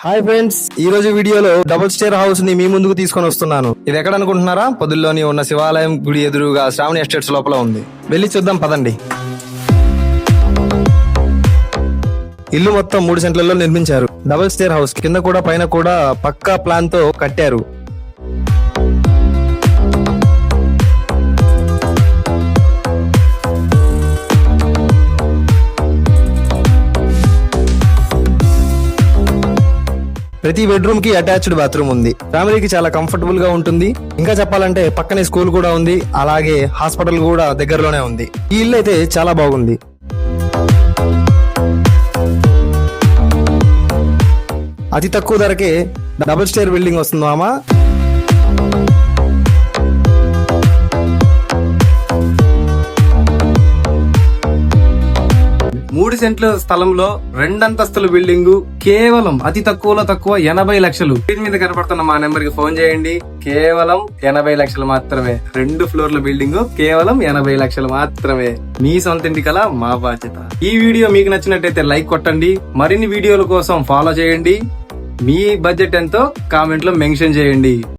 Hi friends, ఈ రోజు వీడియోలో డబుల్ స్టేర్ హౌస్ ని మీ ముందుకు తీసుకొని వస్తున్నాను. ఇది ఎక్కడ అనుకుంటున్నారా? పొద్దుల్లోని ఉన్న శివాలయం గుడి ఎదురుగా శ్రావణి ఎస్టేట్స్ లోపల ఉంది. వెళ్ళి చూద్దాం పదండి. ఇల్లు మొత్తం 3 సెంట్లలో నిర్మించారు. డబుల్ స్టేర్ హౌస్ కింద కూడా పైన కూడా పక్కా ప్లాన్ తో కట్టారు. ప్రతి బెడ్రూమ్ కి అటాచ్డ్ బాత్రూమ్ ఉంది. ఫ్యామిలీకి చాలా కంఫర్టబుల్ గా ఉంటుంది. ఇంకా చెప్పాలంటే పక్కనే స్కూల్ కూడా ఉంది, అలాగే హాస్పిటల్ కూడా దగ్గరలోనే ఉంది. ఈ ఇల్లు అయితే చాలా బాగుంది. అతి తక్కువ ధరకే డబుల్ స్టేర్ బిల్డింగ్ వస్తుంది మామా. 3 సెంట్ల స్థలంలో 2 అంతస్తుల బిల్డింగ్ కేవలం అతి తక్కువలో తక్కువ 80 లక్షలు. స్క్రీన్ మీద కనపడుతున్న మా నెంబర్ కి ఫోన్ చేయండి. కేవలం 80 లక్షలు మాత్రమే. 2 ఫ్లోర్ల బిల్డింగ్ కేవలం 80 లక్షలు మాత్రమే. మీ సొంత ఇంటి కల మా బాధ్యత. ఈ వీడియో మీకు నచ్చినట్టయితే లైక్ కొట్టండి. మరిన్ని వీడియోల కోసం ఫాలో చేయండి. మీ బడ్జెట్ ఎంతో కామెంట్ లో మెన్షన్ చేయండి.